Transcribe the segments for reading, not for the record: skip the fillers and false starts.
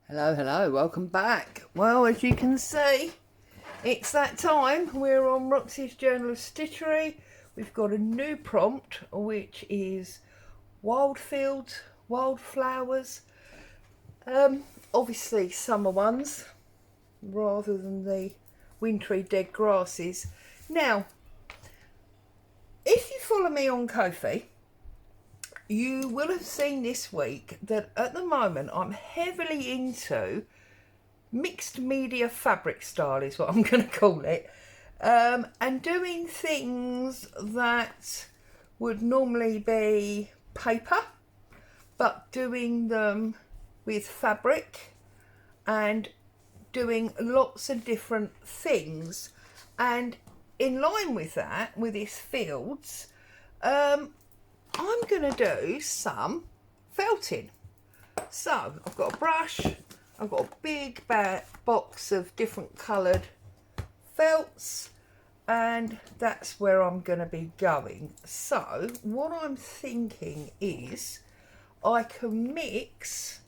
Hello, welcome back. Well, as you can see, it's that time. We're on Roxy's Journal of Stitchery. We've got a new prompt, which is wildflowers. Obviously summer ones, rather than the wintry dead grasses. Now, if you follow me on Ko-fi, you will have seen this week that at the moment I'm heavily into mixed media fabric style, is what I'm going to call it, and doing things that would normally be paper, but doing them with fabric and doing lots of different things. And in line with that, with these fields, I'm going to do some felting. So I've got a brush, I've got a big box of different coloured felts, and that's where I'm going to be going. So what I'm thinking is I can mix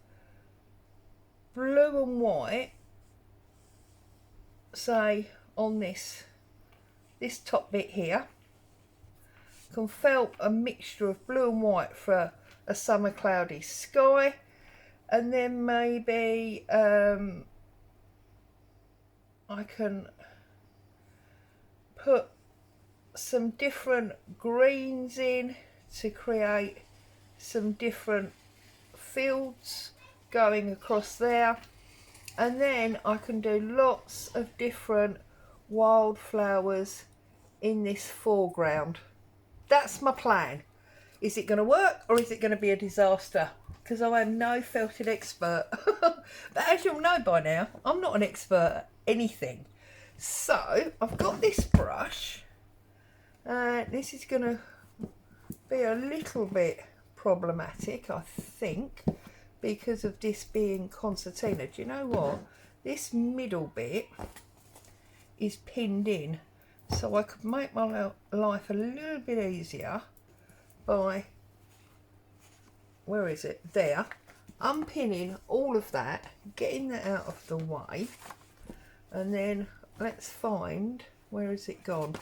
blue and white, say on this top bit here. Can felt a mixture of blue and white for a summer cloudy sky, and then maybe I can put some different greens in to create some different fields going across there, and then I can do lots of different wildflowers in this foreground. That's my plan. Is it going to work, or is it going to be a disaster? Because I am no felted expert. But as you'll know by now, I'm not an expert at anything. So I've got this brush. This is going to be a little bit problematic, I think, because of this being concertina. Do you know what? This middle bit is pinned in. So I could make my life a little bit easier by, where is it? There. Unpinning all of that, getting that out of the way, and then let's find, where has it gone?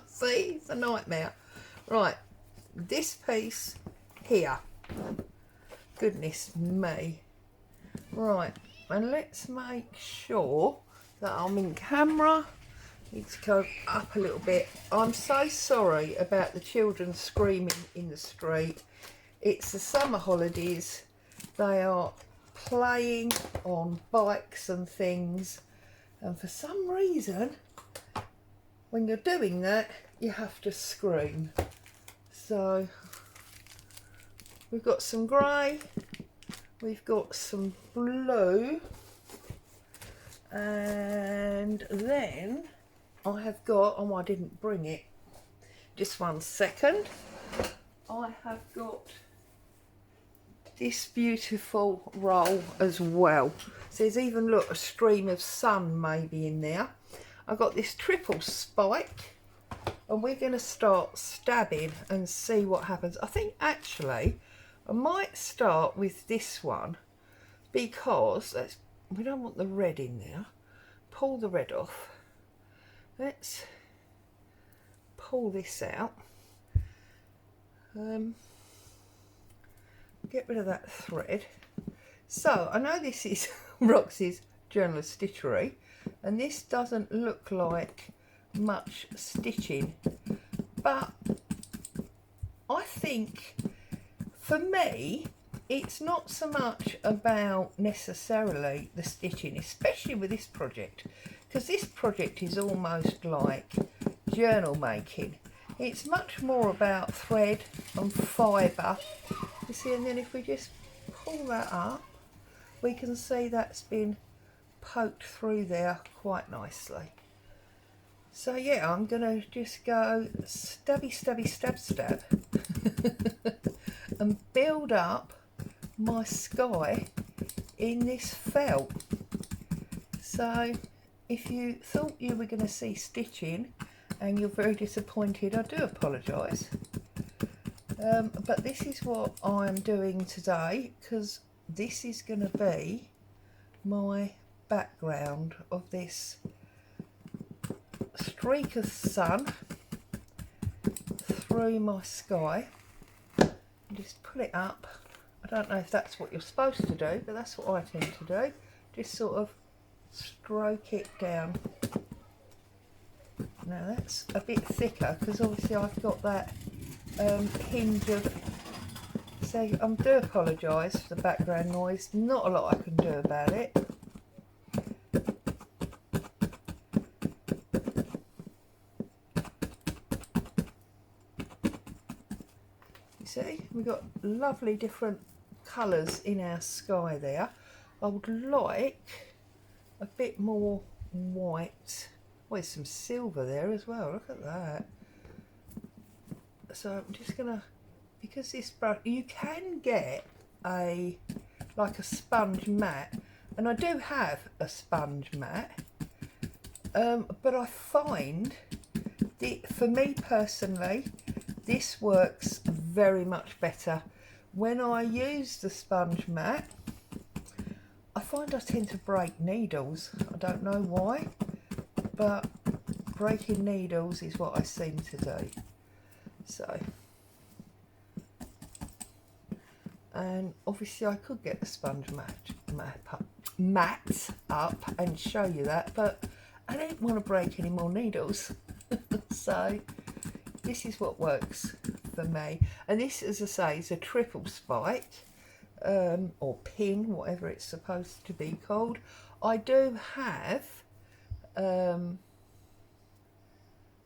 See, it's a nightmare. Right, this piece here. Goodness me. Right, and let's make sure that I'm in camera. Need to go up a little bit. I'm so sorry about the children screaming in the street. It's the summer holidays. They are playing on bikes and things, and for some reason when you're doing that you have to scream. So we've got some grey, we've got some blue, and then I have got, oh, I didn't bring it, just 1 second. I have got this beautiful roll as well. So there's even, look, a stream of sun maybe in there. I've got this triple spike, and we're going to start stabbing and see what happens. I think actually I might start with this one, because we don't want the red in there. Pull the red off. Let's pull this out. Get rid of that thread. So I know this is Roxy's Journal of Stitchery, and this doesn't look like much stitching, but I think for me it's not so much about necessarily the stitching, especially with this project, because this project is almost like journal making. It's much more about thread and fibre. You see, and then if we just pull that up, we can see that's been poked through there quite nicely. So yeah, I'm going to just go stabby, stabby, stab, stab and build up my sky in this felt. So if you thought you were going to see stitching and you're very disappointed, I do apologise. But this is what I'm doing today, because this is going to be my background of this streak of sun through my sky. Just pull it up. I don't know if that's what you're supposed to do, but that's what I tend to do. Just sort of stroke it down. Now that's a bit thicker because obviously I've got that hinge of, so I do apologise for the background noise, not a lot I can do about it. You see, we've got lovely different colours in our sky there. I would like a bit more white. Oh, there's some silver there as well, look at that. So I'm just gonna, because this brush, you can get like a sponge mat, and I do have a sponge mat, but I find that for me personally, this works very much better. When I use the sponge mat, I find I tend to break needles. I don't know why, but breaking needles is what I seem to do. So, and obviously I could get the sponge mat up and show you that, but I don't want to break any more needles. So this is what works for me, and this, as I say, is a triple spike or pin, whatever it's supposed to be called. I do have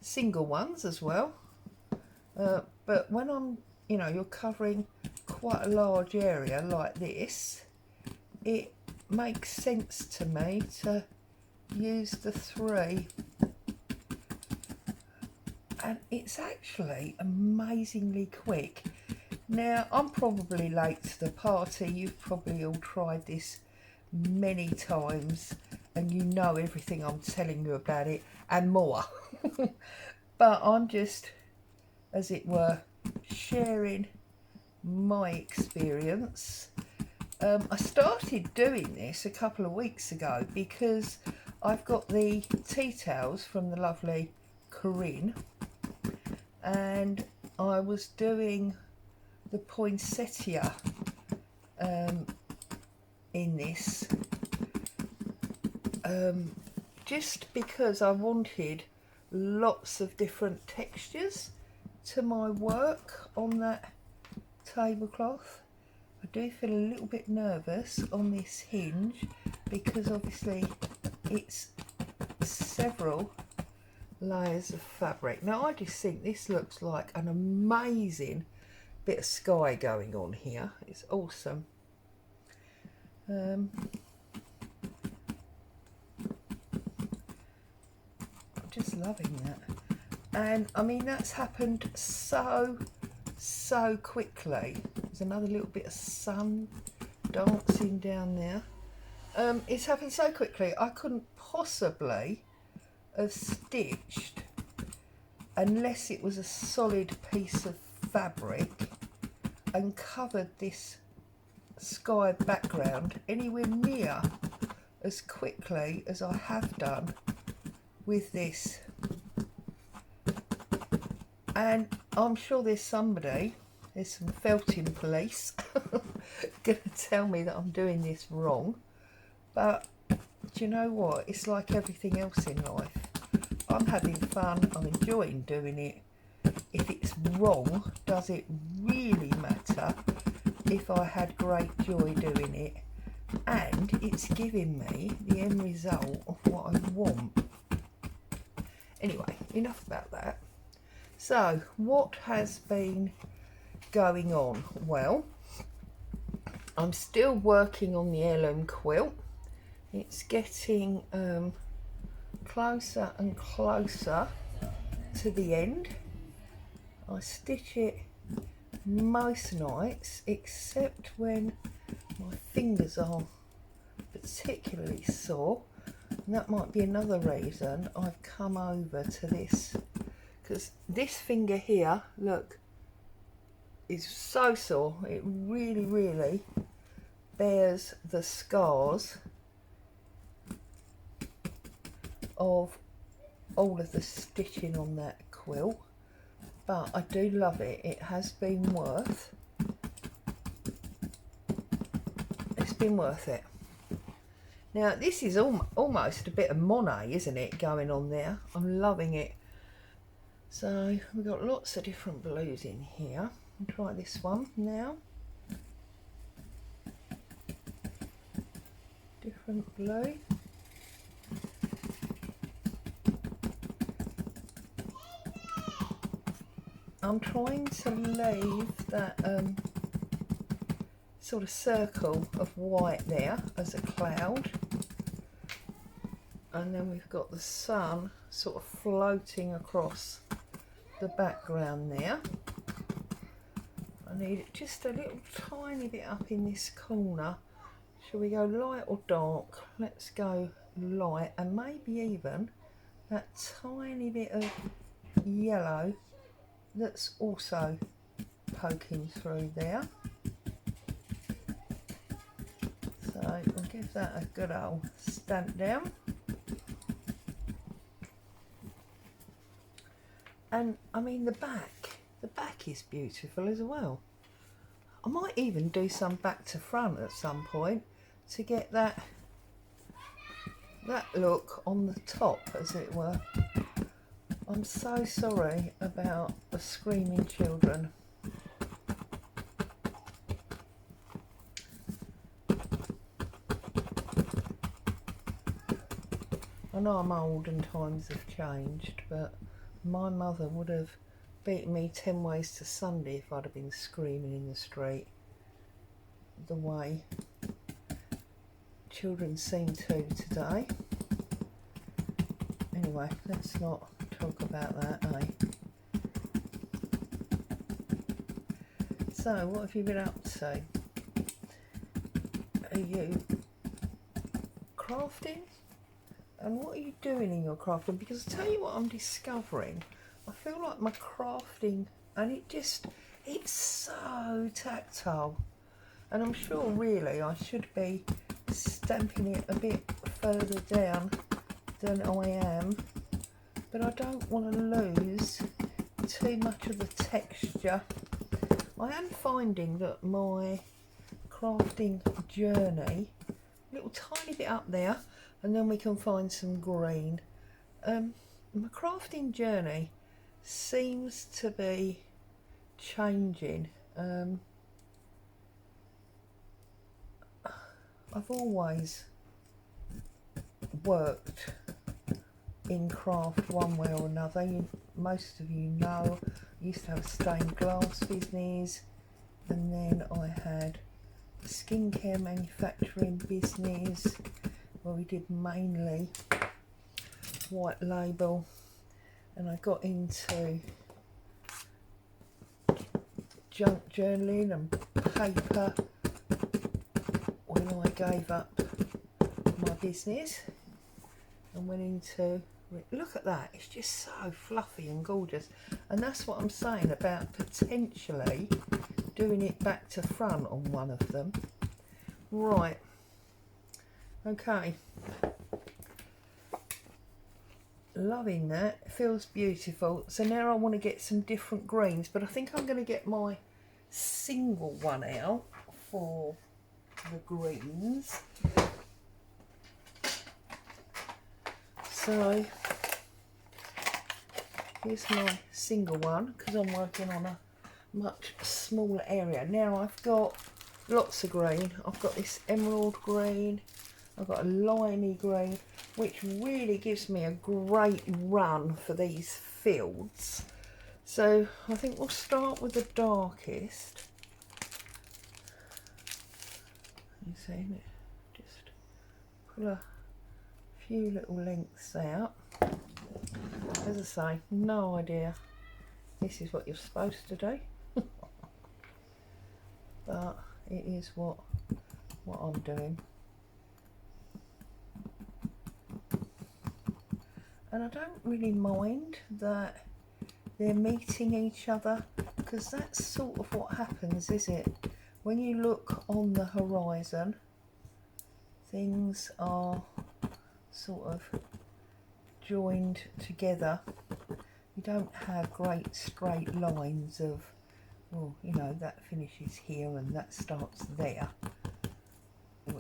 single ones as well, but when I'm, you know, you're covering quite a large area like this, it makes sense to me to use the 3, and it's actually amazingly quick. Now, I'm probably late to the party. You've probably all tried this many times and you know everything I'm telling you about it and more. But I'm just, as it were, sharing my experience. I started doing this a couple of weeks ago because I've got the tea towels from the lovely Corinne, and I was doing the poinsettia in this just because I wanted lots of different textures to my work on that tablecloth. I do feel a little bit nervous on this hinge because obviously it's several layers of fabric. Now I just think this looks like an amazing bit of sky going on here. It's awesome. I'm just loving that, and I mean that's happened so quickly. There's another little bit of sun dancing down there. It's happened so quickly I couldn't possibly have stitched, unless it was a solid piece of fabric, and covered this sky background anywhere near as quickly as I have done with this. And I'm sure there's some felting police gonna tell me that I'm doing this wrong, but do you know what, it's like everything else in life. I'm having fun, I'm enjoying doing it. If it's wrong, does it really matter if I had great joy doing it and it's giving me the end result of what I want? Anyway, enough about that. So, what has been going on? Well, I'm still working on the heirloom quilt. It's getting closer and closer to the end. I stitch it most nights, except when my fingers are particularly sore, and that might be another reason I've come over to this, because this finger here, look, is so sore. It really bears the scars of all of the stitching on that quilt, but I do love it. It has been worth, it's been worth it. Now this is almost a bit of Monet, isn't it, going on there? I'm loving it. So we've got lots of different blues in here. I'll try this one now. Different blue. I'm trying to leave that sort of circle of white there as a cloud, and then we've got the sun sort of floating across the background there. I need it just a little tiny bit up in this corner. Shall we go light or dark? Let's go light, and maybe even that tiny bit of yellow that's also poking through there. So we'll give that a good old stamp down. And I mean the back is beautiful as well. I might even do some back to front at some point to get that look on the top, as it were. I'm so sorry about the screaming children. I know I'm old and times have changed, but my mother would have beaten me 10 ways to Sunday if I'd have been screaming in the street the way children seem to today. Anyway, let's not talk about that, eh? So, what have you been up to? Are you crafting? And what are you doing in your crafting? Because I'll tell you what I'm discovering. I feel like my crafting, and it's so tactile. And I'm sure really I should be stamping it a bit further down than I am. But I don't want to lose too much of the texture. I am finding that my crafting journey, a little tiny bit up there, and then we can find some green. My crafting journey seems to be changing. I've always worked in craft one way or another. Most of you know I used to have a stained glass business, and then I had a skincare manufacturing business where we did mainly white label, and I got into junk journaling and paper when I gave up my business and went into, look at that, it's just so fluffy and gorgeous. And that's what I'm saying about potentially doing it back to front on one of them. Right, okay, loving that, it feels beautiful. So now I want to get some different greens, but I think I'm going to get my single one out for the greens. So here's my single one, because I'm working on a much smaller area. Now I've got lots of green. I've got this emerald green, I've got a limey green, which really gives me a great run for these fields. So I think we'll start with the darkest. You see, just pull a few little lengths out. As I say, no idea this is what you're supposed to do, but it is what I'm doing. And I don't really mind that they're meeting each other, because that's sort of what happens, is it? when you look on the horizon, things are sort of joined together. You don't have great straight lines of, well, you know, that finishes here and that starts there.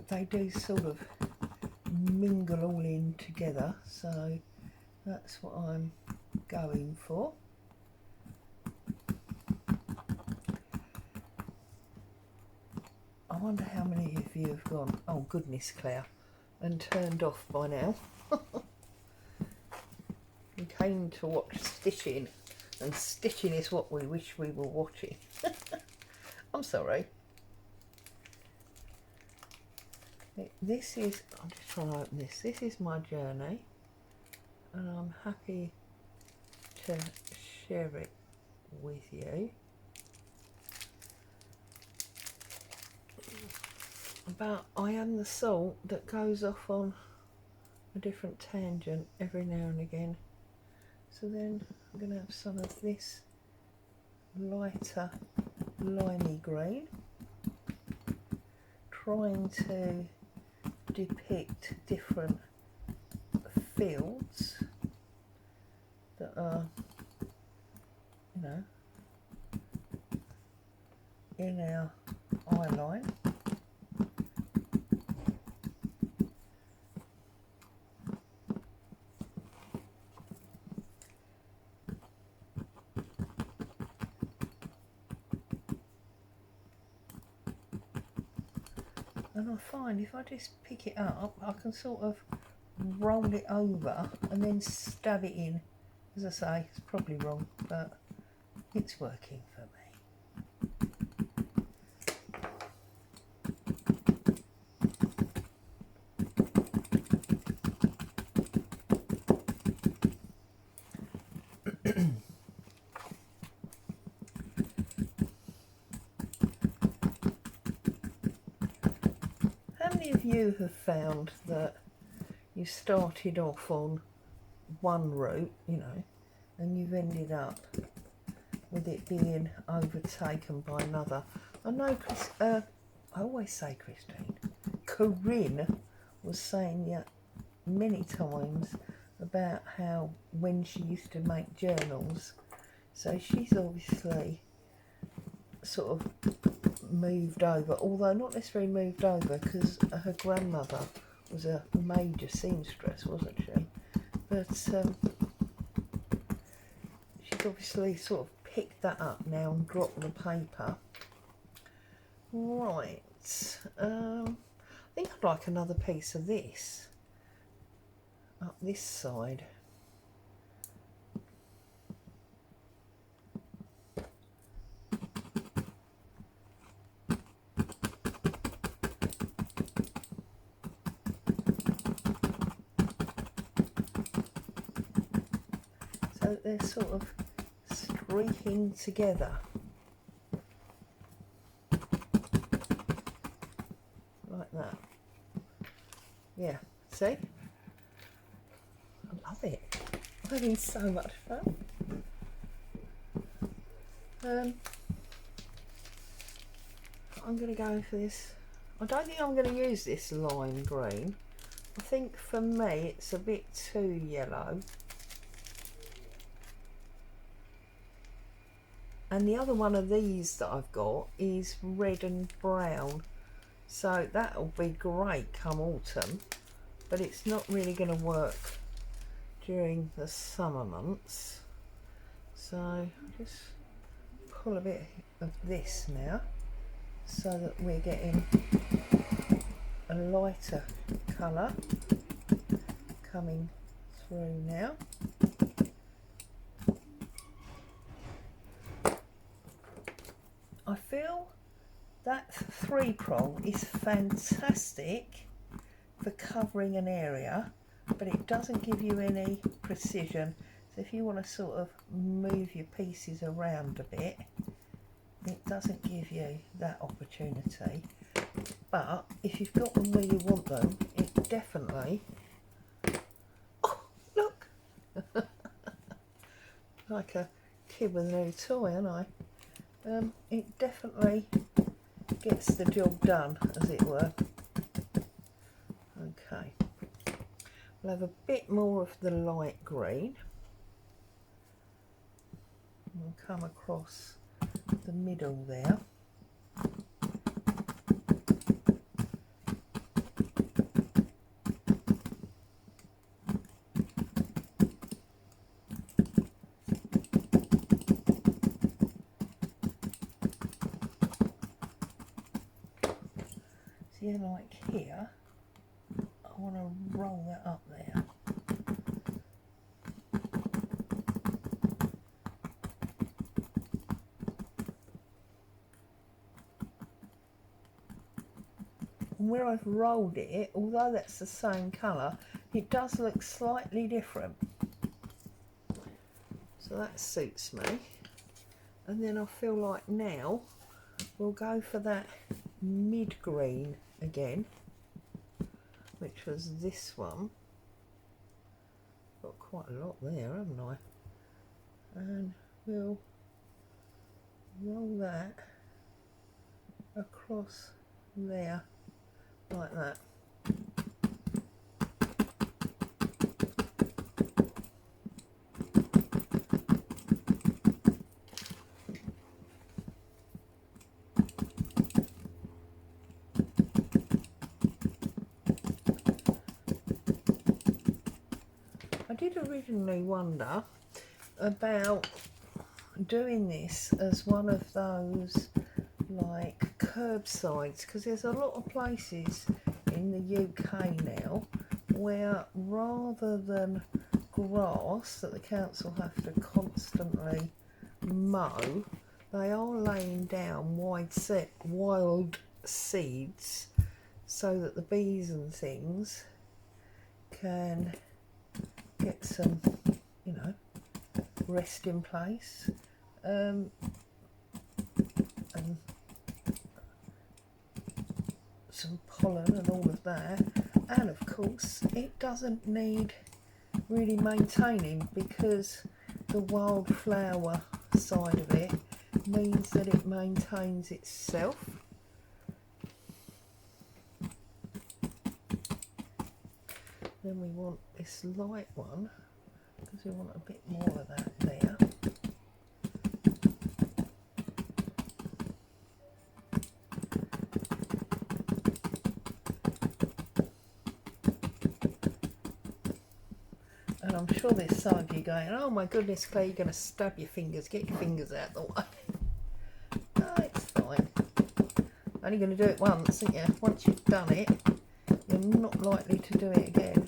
They do sort of mingle all in together, so that's what I'm going for. I wonder how many of you have gone, oh goodness Claire, and turned off by now. We came to watch stitching, and stitching is what we wish we were watching. I'm sorry. This is, I'm just trying to open this. This is my journey, and I'm happy to share it with you. But I am the salt that goes off on a different tangent every now and again. So then I'm going to have some of this lighter limey green, trying to depict different fields that are, you know, in our eye line. And I find if I just pick it up, I can sort of roll it over and then stab it in. As I say, it's probably wrong, but it's working for me. How many of you have found that you started off on one route, you know, and you've ended up with it being overtaken by another? I know I always say Christine. Corinne was saying many times about how when she used to make journals, so she's obviously sort of moved over, although not necessarily moved over, because her grandmother was a major seamstress, wasn't she? But she's obviously sort of picked that up now and dropped the paper. Right, I think I'd like another piece of this up this side. So they're sort of streaking together. Like that. Yeah, see? I love it. I'm having so much fun. I'm going to go for this. I don't think I'm going to use this lime green. I think for me it's a bit too yellow. And the other one of these that I've got is red and brown. So that'll be great come autumn, but it's not really going to work during the summer months. So I'll just pull a bit of this now so that we're getting a lighter colour coming through now. I feel that 3-prong is fantastic for covering an area, but it doesn't give you any precision. So if you want to sort of move your pieces around a bit, it doesn't give you that opportunity. But if you've got them where you want them, it definitely... Oh, look! Like a kid with a new toy, aren't I? It definitely gets the job done, as it were. Okay, we'll have a bit more of the light green. We'll come across the middle there. See, like here, I want to roll that up there. And where I've rolled it, although that's the same colour, it does look slightly different. So that suits me. And then I feel like now we'll go for that mid green again, which was this one. Got quite a lot there, haven't I? And we'll roll that across there like that. I did originally wonder about doing this as one of those like curbsides, because there's a lot of places in the UK now where rather than grass that the council have to constantly mow, they are laying down wild seeds so that the bees and things can get some, you know, rest in place, and some pollen and all of that. And of course it doesn't need really maintaining, because the wildflower side of it means that it maintains itself. Then we want this light one because we want a bit more of that there. And I'm sure there's some of you going, oh my goodness, Claire, you're going to stab your fingers. Get your fingers out of the way. No, it's fine. Only going to do it once, aren't you? Once you've done it, you're not likely to do it again.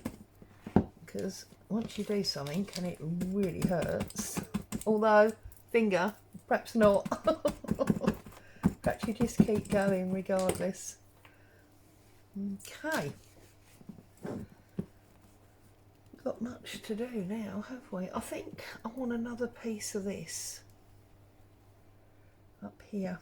Because once you do something, and it really hurts. Although, finger, perhaps not. Perhaps you just keep going regardless. Okay. Got much to do now, have we? I think I want another piece of this up here.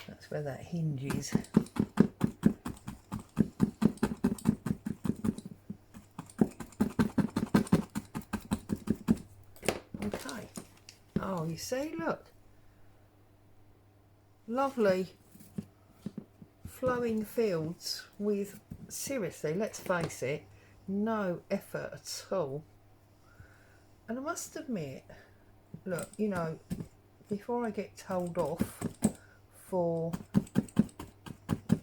That's where that hinges. Oh, you see, look, lovely flowing fields with, seriously, let's face it, no effort at all. And I must admit, look, you know, before I get told off for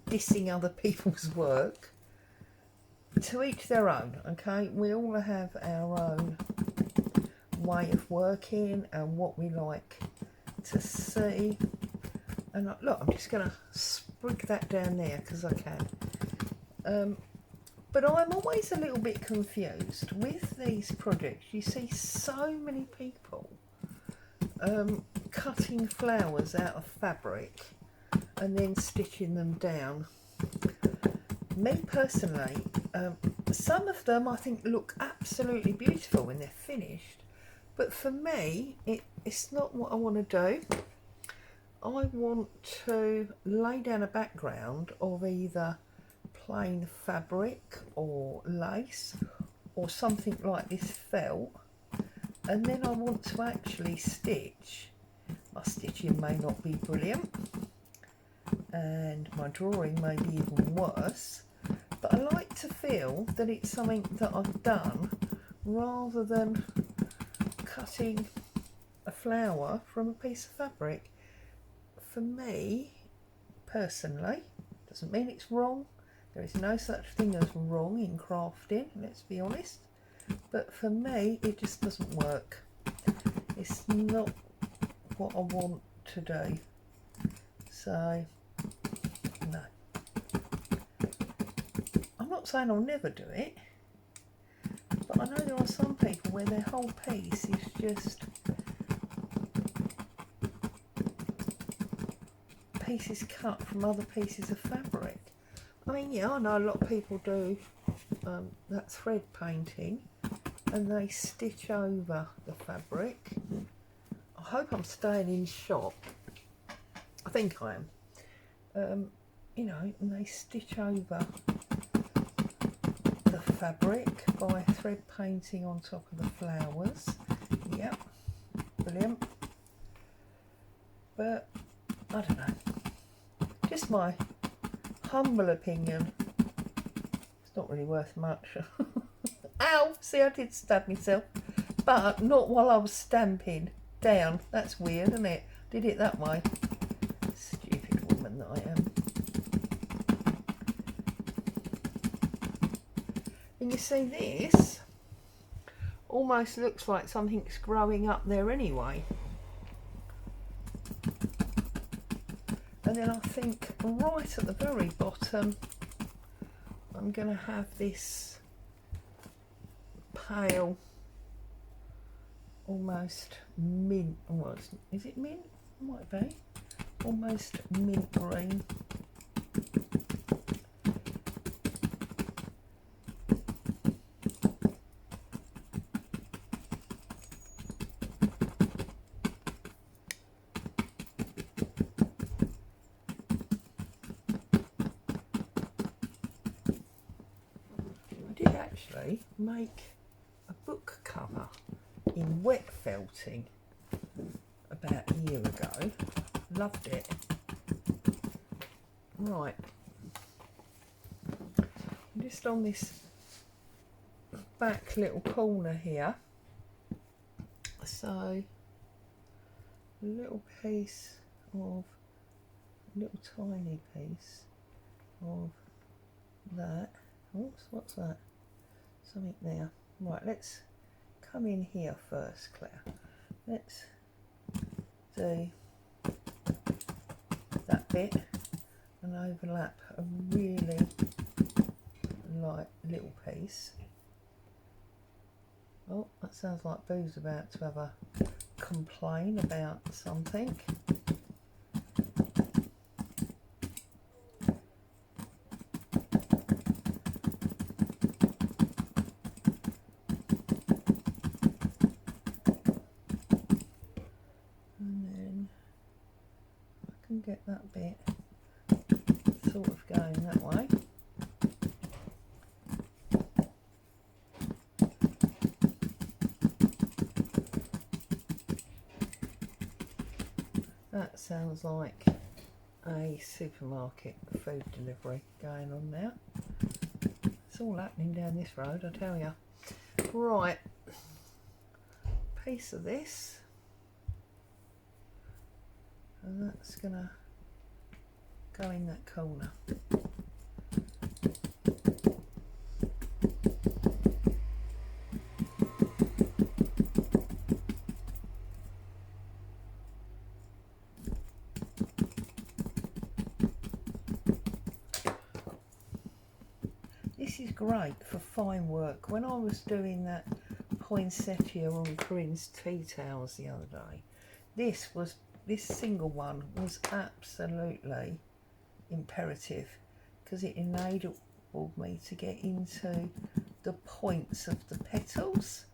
dissing other people's work, to each their own, okay? We all have our own way of working and what we like to see. And look, I'm just going to sprig that down there because I can. But I'm always a little bit confused with these projects. You see so many people cutting flowers out of fabric and then stitching them down. Me personally, some of them I think look absolutely beautiful when they're finished. But for me, it it's not what I want to do. I want to lay down a background of either plain fabric or lace or something like this felt, and then I want to actually stitch. My stitching may not be brilliant and my drawing may be even worse, but I like to feel that it's something that I've done rather than cutting a flower from a piece of fabric. For me, personally, doesn't mean it's wrong. There is no such thing as wrong in crafting, let's be honest. But for me, it just doesn't work. It's not what I want to do. So, no. I'm not saying I'll never do it, but I know there are some people where their whole piece is just pieces cut from other pieces of fabric. I mean, yeah, I know a lot of people do that thread painting and they stitch over the fabric. I hope I'm staying in shot. I think I am. You know, and they stitch over the fabric by thread painting on top of the flowers. Yep, brilliant. But I don't know, just my humble opinion, it's not really worth much. Ow, see, I did stab myself, but not while I was stamping down. That's weird, isn't it? Did it that way. Stupid woman that I am. And you see, this almost looks like something's growing up there anyway. And then I think right at the very bottom, I'm going to have this pale, almost mint, well, is it mint? Might be. Almost mint green. Actually make a book cover in wet felting about a year ago. Loved it. Right, I'm just on this back little corner here, so a little piece of, a little tiny piece of that. Oops, what's that? Something there. Right, let's come in here first, Claire. Let's do that bit and overlap a really light little piece. Oh, that sounds like Boo's about to have a complain about something. Get that bit sort of going that way. That sounds like a supermarket food delivery going on now. It's all happening down this road, I tell you. Right, piece of this. And that's gonna go in that corner. This is great for fine work. When I was doing that poinsettia on Corinne's tea towels the other day, this single one was absolutely imperative because it enabled me to get into the points of the petals.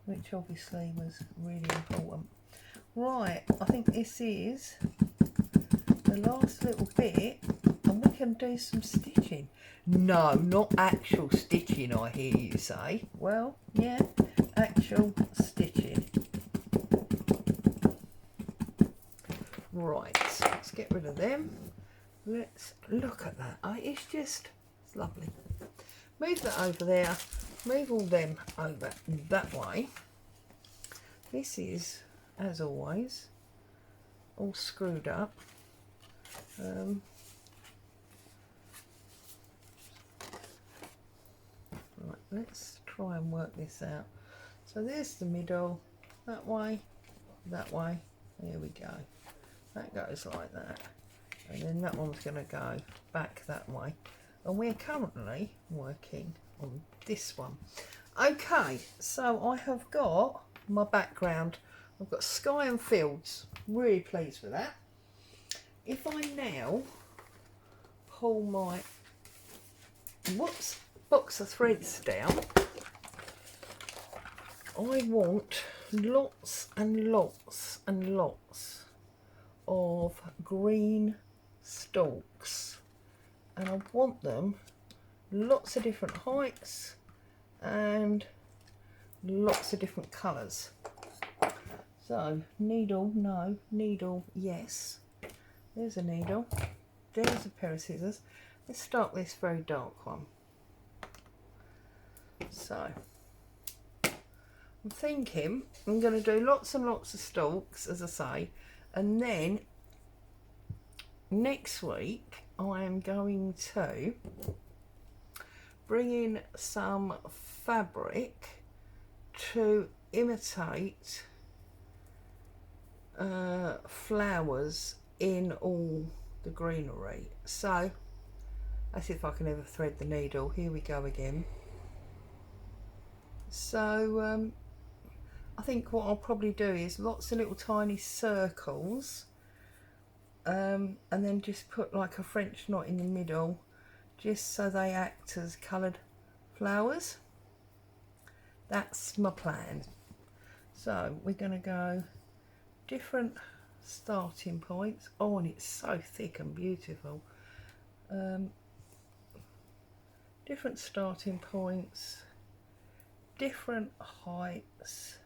which obviously was really important. Right, I think this is the last little bit, and we can do some stitching. No, not actual stitching, I hear you say. Well, yeah, actual stitching. Right, let's get rid of them. Let's look at that. It's just, it's lovely. Move that over there. Move all them over that way. This is, as always, all screwed up. Right, let's try and work this out. So there's the middle, that way, there we go. That goes like that. And then that one's going to go back that way. And we're currently working on this one. Okay, so I have got my background. I've got sky and fields. Really pleased with that. If I now pull my box of threads down, I want lots and lots and lots of green stalks, and I want them lots of different heights and lots of different colours. So needle, no, needle, yes. There's a needle, there's a pair of scissors. Let's start with this very dark one. So I'm thinking I'm going to do lots and lots of stalks, as I say, and then next week I am going to bring in some fabric to imitate flowers in all the greenery. So let's see if I can ever thread the needle. Here we go again. So I think what I'll probably do is lots of little tiny circles, and then just put like a French knot in the middle, just so they act as coloured flowers. That's my plan. So we're going to go different starting points. Oh, and it's so thick and beautiful. Different starting points, different heights.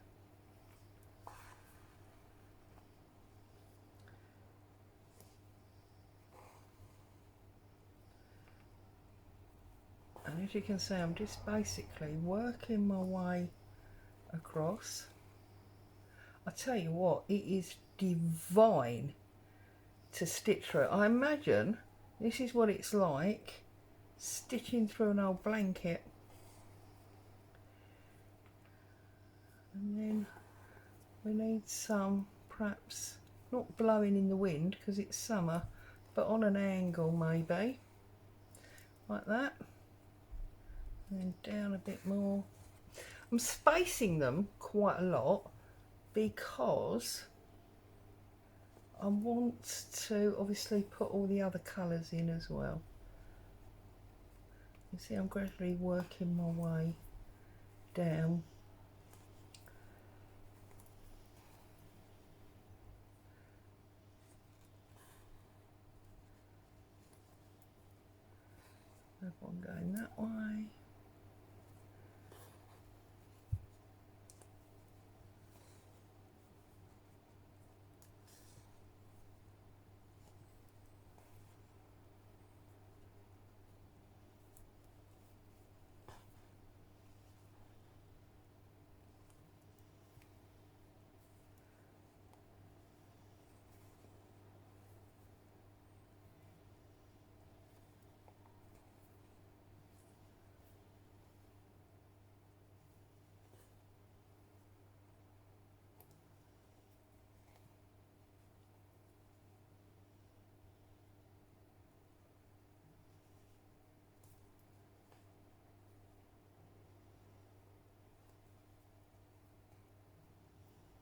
And as you can see, I'm just basically working my way across. I tell you what, it is divine to stitch through. I imagine this is what it's like stitching through an old blanket. And then we need some, perhaps not blowing in the wind because it's summer, but on an angle maybe, like that. And then down a bit more. I'm spacing them quite a lot because I want to obviously put all the other colours in as well. You see, I'm gradually working my way down. Another one going that way.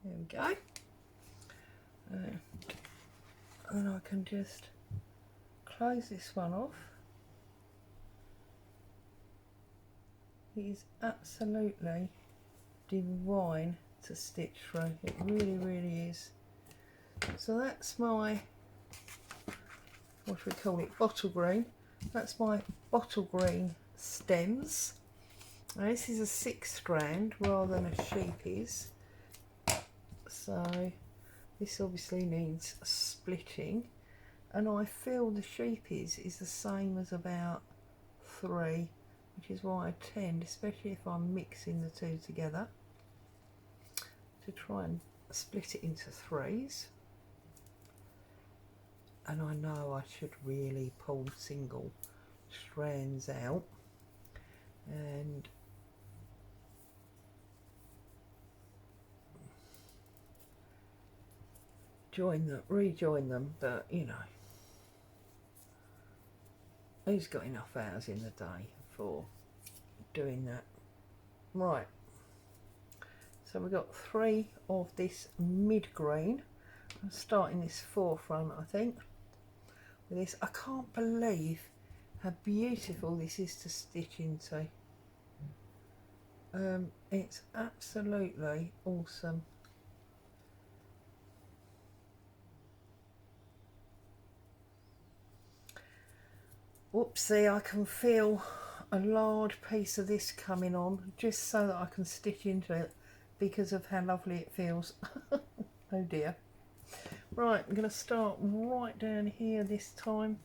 There we go. And then I can just close this one off. It is absolutely divine to stitch through. It really is. So that's my, what should we call it, bottle green. That's my bottle green stems. Now this is a 6 strand rather than a sheep's, so this obviously needs splitting, and I feel the sheep's is the same as about 3, which is why I tend, especially if I'm mixing the two together, to try and split it into 3s. And I know I should really pull single strands out and rejoin them, but you know, who's got enough hours in the day for doing that? Right, so we've got 3 of this mid green. I'm starting this forefront, I think, with this. I can't believe how beautiful this is to stitch into. It's absolutely awesome. Whoopsie, I can feel a large piece of this coming on just so that I can stitch into it because of how lovely it feels. Oh dear. Right, I'm going to start right down here this time,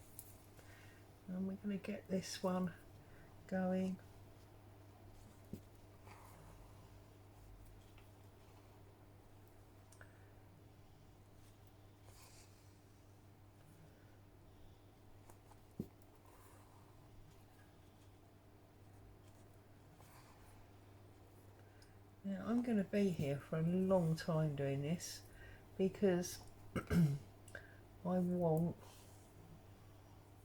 and we're going to get this one going. Now I'm going to be here for a long time doing this because I want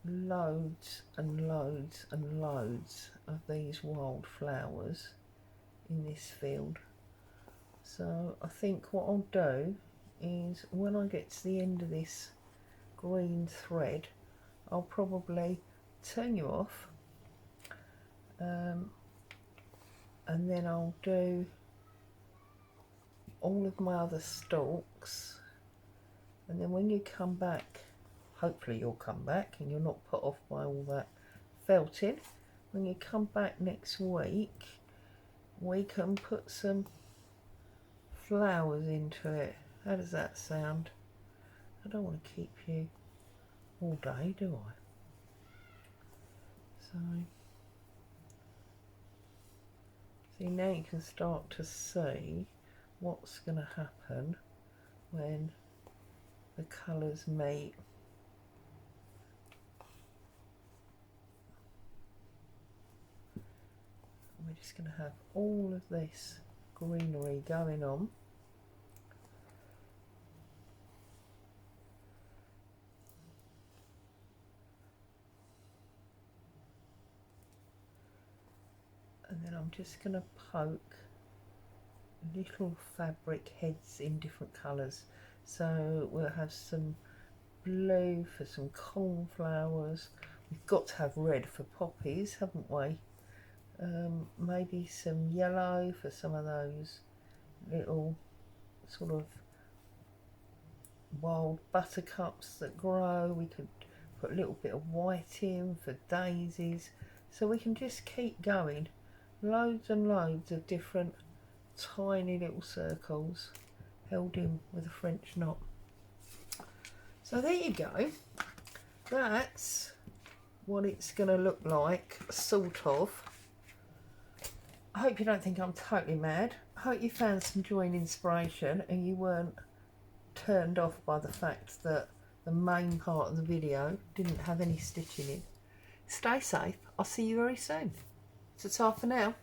loads and loads and loads of these wildflowers in this field. So I think what I'll do is, when I get to the end of this green thread, I'll probably turn you off, and then I'll do all of my other stalks, and then when you come back, hopefully you'll come back and you're not put off by all that felting. When you come back next week, we can put some flowers into it. How does that sound? I don't want to keep you all day, do I? So, see, now you can start to see what's going to happen when the colours meet. We're just going to have all of this greenery going on. And then I'm just going to poke little fabric heads in different colours. So we'll have some blue for some cornflowers. We've got to have red for poppies, haven't we? Maybe some yellow for some of those little sort of wild buttercups that grow. We could put a little bit of white in for daisies. So we can just keep going. Loads and loads of different tiny little circles held in with a French knot. So there you go. That's what it's going to look like, sort of. I hope you don't think I'm totally mad. I hope you found some joy and inspiration and you weren't turned off by the fact that the main part of the video didn't have any stitching in. Stay safe. I'll see you very soon. Ta-ta for now.